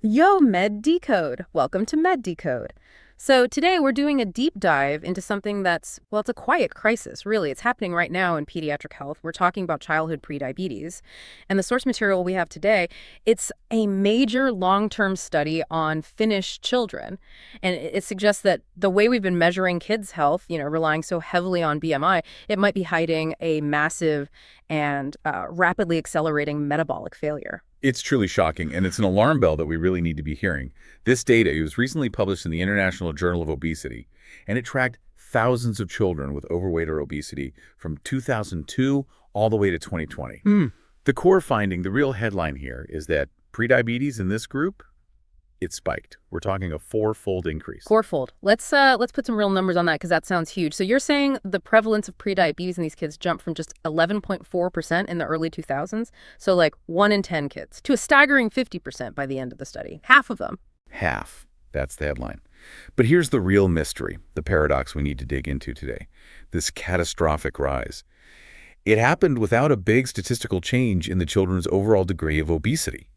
Yo, Med Decode. Welcome to Med Decode. So today we're doing a deep dive into something that's, well, it's a quiet crisis, really. It's happening right now in pediatric health. We're talking about childhood prediabetes. And the source material we have today, it's a major long-term study on Finnish children. And it suggests that the way we've been measuring kids' health, relying so heavily on BMI, it might be hiding a massive and rapidly accelerating metabolic failure. It's truly shocking, and it's an alarm bell that we really need to be hearing. This data was recently published in the International Journal of Obesity, and it tracked thousands of children with overweight or obesity from 2002 all the way to 2020. The core finding, the real headline here, is that prediabetes in this group, it spiked. We're talking a four-fold increase. Fourfold. Let's put some real numbers on that because that sounds huge. So you're saying the prevalence of prediabetes in these kids jumped from just 11.4% in the early 2000s, so like 1 in 10 kids, to a staggering 50% by the end of the study. Half of them. Half. That's the headline. But here's the real mystery, the paradox we need to dig into today. This catastrophic rise. It happened without a big statistical change in the children's overall degree of obesity.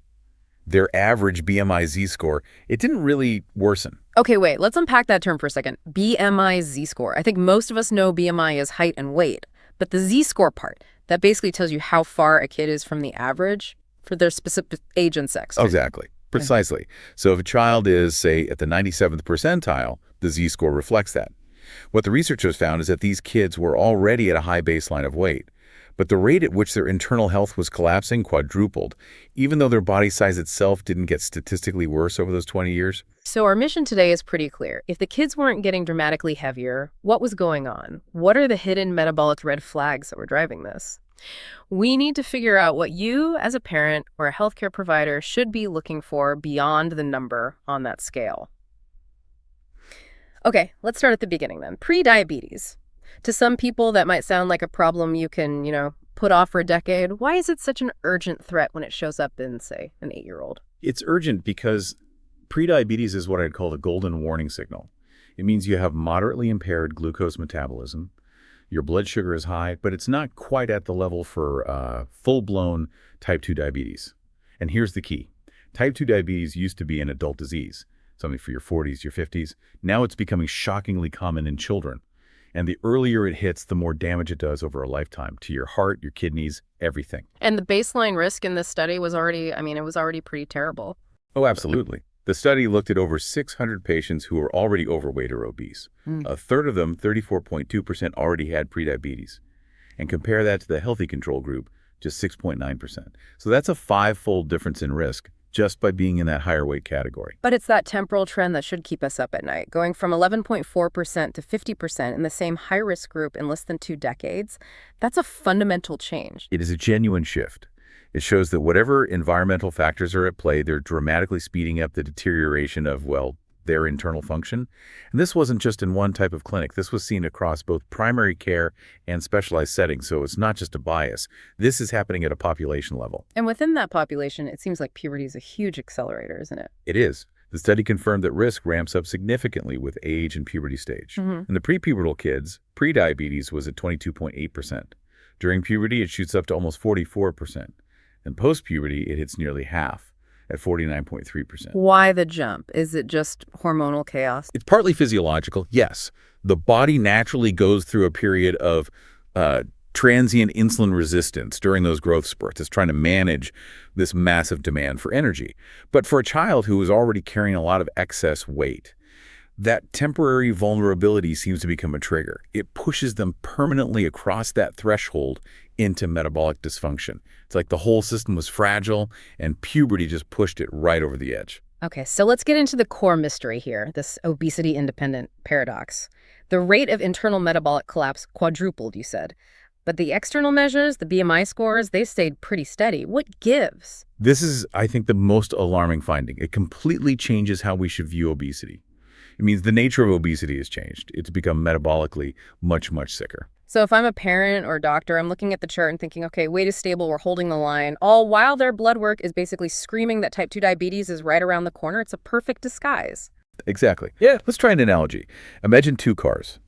Their average BMI Z-score, it didn't really worsen. Okay, wait, let's unpack that term for a second. BMI Z-score. I think most of us know BMI is height and weight, but the Z-score part, that basically tells you how far a kid is from the average for their specific age and sex. Exactly. Precisely. So if a child is, say, at the 97th percentile, the Z-score reflects that. What the researchers found is that these kids were already at a high baseline of weight, but the rate at which their internal health was collapsing quadrupled, even though their body size itself didn't get statistically worse over those 20 years. So our mission today is pretty clear. If the kids weren't getting dramatically heavier, what was going on? What are the hidden metabolic red flags that were driving this? We need to figure out what you, as a parent or a healthcare provider, should be looking for beyond the number on that scale. Okay, let's start at the beginning then. Prediabetes. To some people, that might sound like a problem you can, put off for a decade. Why is it such an urgent threat when it shows up in, say, an 8-year-old? It's urgent because prediabetes is what I'd call the golden warning signal. It means you have moderately impaired glucose metabolism. Your blood sugar is high, but it's not quite at the level for full-blown type 2 diabetes. And here's the key. Type 2 diabetes used to be an adult disease, something for your 40s, your 50s. Now it's becoming shockingly common in children. And the earlier it hits, the more damage it does over a lifetime to your heart, your kidneys, everything. And the baseline risk in this study was already, it was already pretty terrible. Oh, absolutely. The study looked at over 600 patients who were already overweight or obese. A third of them, 34.2%, already had prediabetes. And compare that to the healthy control group, just 6.9%. So that's a 5-fold difference in risk just by being in that higher weight category. But it's that temporal trend that should keep us up at night. Going from 11.4% to 50% in the same high-risk group in less than 2 decades, that's a fundamental change. It is a genuine shift. It shows that whatever environmental factors are at play, they're dramatically speeding up the deterioration of, their internal function. And this wasn't just in one type of clinic. This was seen across both primary care and specialized settings. So it's not just a bias. This is happening at a population level. And within that population, it seems like puberty is a huge accelerator, isn't it? It is. The study confirmed that risk ramps up significantly with age and puberty stage. In the prepubertal kids, prediabetes was at 22.8%. During puberty, it shoots up to almost 44%. And post-puberty, it hits nearly half at 49.3%. Why the jump? Is it just hormonal chaos? It's partly physiological, yes. The body naturally goes through a period of transient insulin resistance during those growth spurts. It's trying to manage this massive demand for energy. But for a child who is already carrying a lot of excess weight, that temporary vulnerability seems to become a trigger. It pushes them permanently across that threshold into metabolic dysfunction. It's like the whole system was fragile and puberty just pushed it right over the edge. Okay, so let's get into the core mystery here, this obesity-independent paradox. The rate of internal metabolic collapse quadrupled, you said. But the external measures, the BMI scores, they stayed pretty steady. What gives? This is, I think, the most alarming finding. It completely changes how we should view obesity. It means the nature of obesity has changed. It's become metabolically much, much sicker. So if I'm a parent or doctor, I'm looking at the chart and thinking, okay, weight is stable, we're holding the line, all while their blood work is basically screaming that type 2 diabetes is right around the corner. It's a perfect disguise. Exactly. Yeah, let's try an analogy. Imagine 2 cars.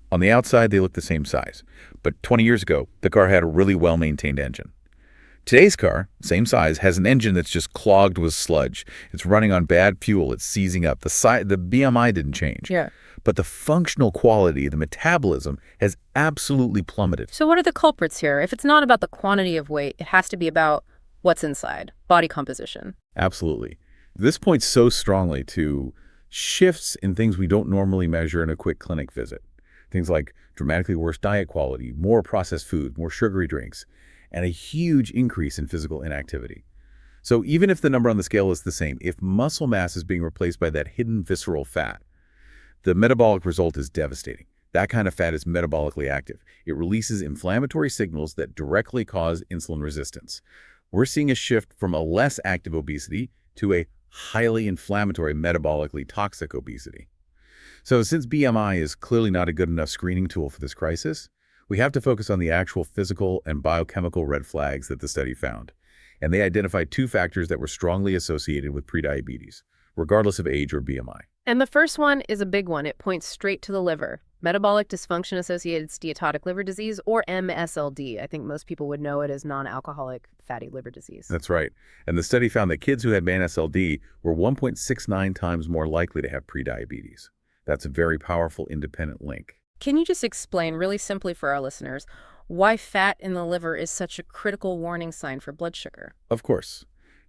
On the outside, they look the same size. But 20 years ago, the car had a really well-maintained engine. Today's car, same size, has an engine that's just clogged with sludge. It's running on bad fuel. It's seizing up. The BMI didn't change. Yeah. But the functional quality, the metabolism, has absolutely plummeted. So what are the culprits here? If it's not about the quantity of weight, it has to be about what's inside, body composition. Absolutely. This points so strongly to shifts in things we don't normally measure in a quick clinic visit. Things like dramatically worse diet quality, more processed food, more sugary drinks, and a huge increase in physical inactivity. So even if the number on the scale is the same, if muscle mass is being replaced by that hidden visceral fat, the metabolic result is devastating. That kind of fat is metabolically active. It releases inflammatory signals that directly cause insulin resistance. We're seeing a shift from a less active obesity to a highly inflammatory, metabolically toxic obesity. So since BMI is clearly not a good enough screening tool for this crisis, we have to focus on the actual physical and biochemical red flags that the study found. And they identified 2 factors that were strongly associated with prediabetes, regardless of age or BMI. And the first one is a big one. It points straight to the liver. Metabolic dysfunction-associated steatotic liver disease, or MSLD. I think most people would know it as non-alcoholic fatty liver disease. That's right. And the study found that kids who had MSLD were 1.69 times more likely to have prediabetes. That's a very powerful independent link. Can you just explain really simply for our listeners why fat in the liver is such a critical warning sign for blood sugar? Of course.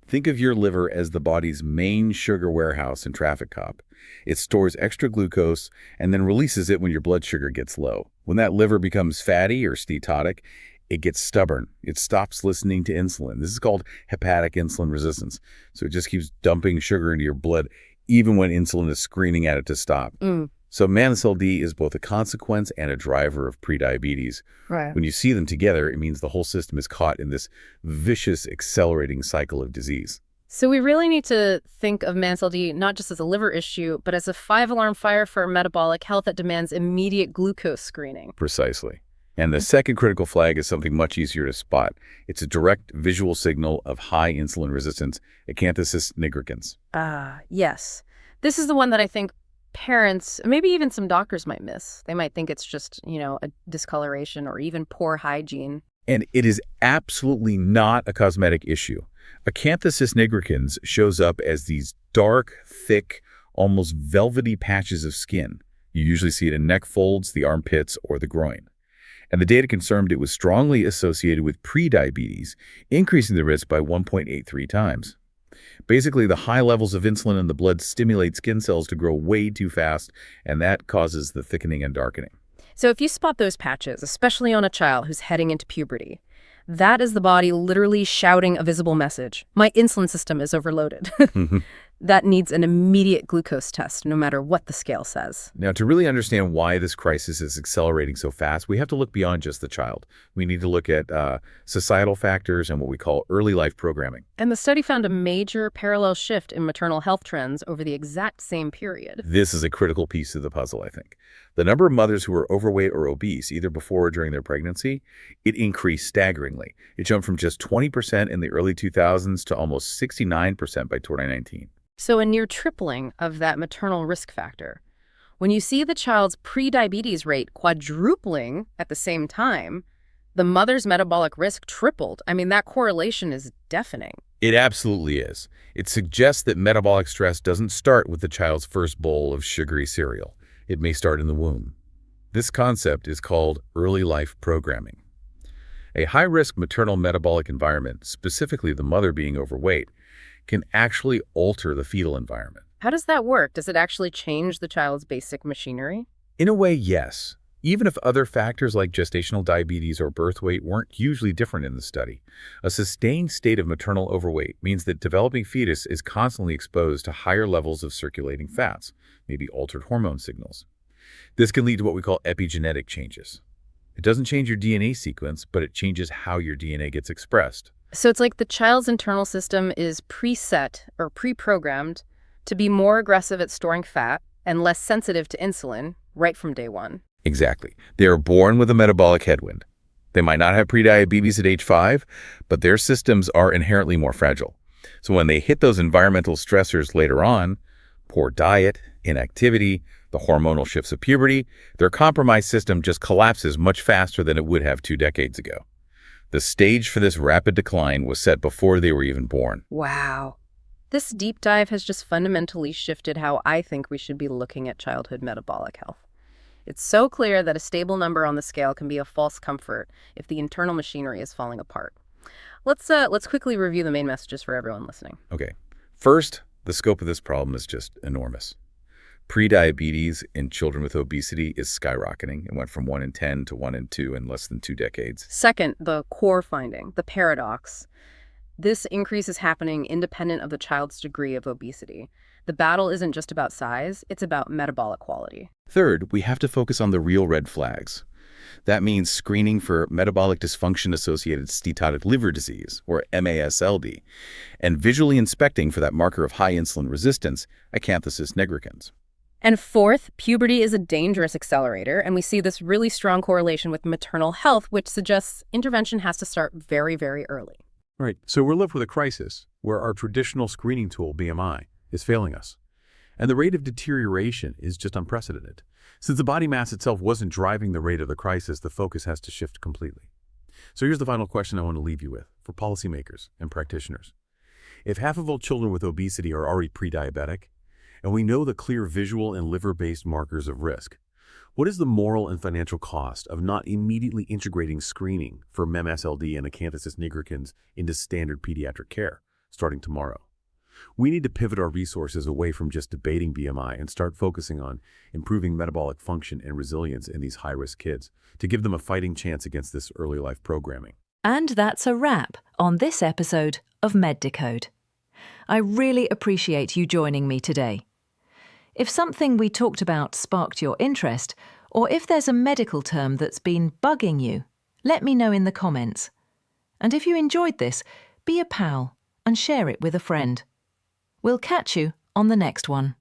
Think of your liver as the body's main sugar warehouse and traffic cop. It stores extra glucose and then releases it when your blood sugar gets low. When that liver becomes fatty or steatotic, it gets stubborn. It stops listening to insulin. This is called hepatic insulin resistance. So it just keeps dumping sugar into your blood even when insulin is screaming at it to stop. So MSLD is both a consequence and a driver of prediabetes. Right. When you see them together, it means the whole system is caught in this vicious, accelerating cycle of disease. So we really need to think of MSLD not just as a liver issue, but as a 5-alarm fire for metabolic health that demands immediate glucose screening. Precisely. And the second critical flag is something much easier to spot. It's a direct visual signal of high insulin resistance, acanthosis nigricans. Yes. This is the one that I think parents, maybe even some doctors might miss. They might think it's just, a discoloration or even poor hygiene. And it is absolutely not a cosmetic issue. Acanthosis nigricans shows up as these dark, thick, almost velvety patches of skin. You usually see it in neck folds, the armpits, or the groin. And the data confirmed it was strongly associated with prediabetes, increasing the risk by 1.83 times. Basically, the high levels of insulin in the blood stimulate skin cells to grow way too fast, and that causes the thickening and darkening. So if you spot those patches, especially on a child who's heading into puberty, that is the body literally shouting a visible message. My insulin system is overloaded. That needs an immediate glucose test, no matter what the scale says. Now, to really understand why this crisis is accelerating so fast, we have to look beyond just the child. We need to look at societal factors and what we call early life programming. And the study found a major parallel shift in maternal health trends over the exact same period. This is a critical piece of the puzzle, I think. The number of mothers who were overweight or obese, either before or during their pregnancy, it increased staggeringly. It jumped from just 20% in the early 2000s to almost 69% by 2019. So a near tripling of that maternal risk factor. When you see the child's prediabetes rate quadrupling at the same time, the mother's metabolic risk tripled. I mean, that correlation is deafening. It absolutely is. It suggests that metabolic stress doesn't start with the child's first bowl of sugary cereal. It may start in the womb. This concept is called early life programming. A high-risk maternal metabolic environment, specifically the mother being overweight, can actually alter the fetal environment. How does that work? Does it actually change the child's basic machinery? In a way, yes. Even if other factors like gestational diabetes or birth weight weren't hugely different in the study, a sustained state of maternal overweight means that developing fetus is constantly exposed to higher levels of circulating fats, maybe altered hormone signals. This can lead to what we call epigenetic changes. It doesn't change your DNA sequence, but it changes how your DNA gets expressed. So it's like the child's internal system is preset or pre-programmed to be more aggressive at storing fat and less sensitive to insulin right from day one. Exactly. They are born with a metabolic headwind. They might not have prediabetes at age 5, but their systems are inherently more fragile. So when they hit those environmental stressors later on, poor diet, inactivity, the hormonal shifts of puberty, their compromised system just collapses much faster than it would have 2 decades ago. The stage for this rapid decline was set before they were even born. Wow. This deep dive has just fundamentally shifted how I think we should be looking at childhood metabolic health. It's so clear that a stable number on the scale can be a false comfort if the internal machinery is falling apart. Let's quickly review the main messages for everyone listening. Okay. First, the scope of this problem is just enormous. Prediabetes in children with obesity is skyrocketing. It went from 1 in 10 to 1 in 2 in less than 2 decades. Second, the core finding, the paradox. This increase is happening independent of the child's degree of obesity. The battle isn't just about size, it's about metabolic quality. Third, we have to focus on the real red flags. That means screening for metabolic dysfunction-associated steatotic liver disease, or MASLD, and visually inspecting for that marker of high insulin resistance, acanthosis nigricans. And fourth, puberty is a dangerous accelerator, and we see this really strong correlation with maternal health, which suggests intervention has to start very, very early. Right. So we're left with a crisis where our traditional screening tool, BMI, is failing us. And the rate of deterioration is just unprecedented. Since the body mass itself wasn't driving the rate of the crisis, the focus has to shift completely. So here's the final question I want to leave you with for policymakers and practitioners. If half of all children with obesity are already pre-diabetic, and we know the clear visual and liver-based markers of risk, what is the moral and financial cost of not immediately integrating screening for MASLD and acanthosis nigricans into standard pediatric care starting tomorrow? We need to pivot our resources away from just debating BMI and start focusing on improving metabolic function and resilience in these high-risk kids to give them a fighting chance against this early life programming. And that's a wrap on this episode of MedDecode. I really appreciate you joining me today. If something we talked about sparked your interest, or if there's a medical term that's been bugging you, let me know in the comments. And if you enjoyed this, be a pal and share it with a friend. We'll catch you on the next one.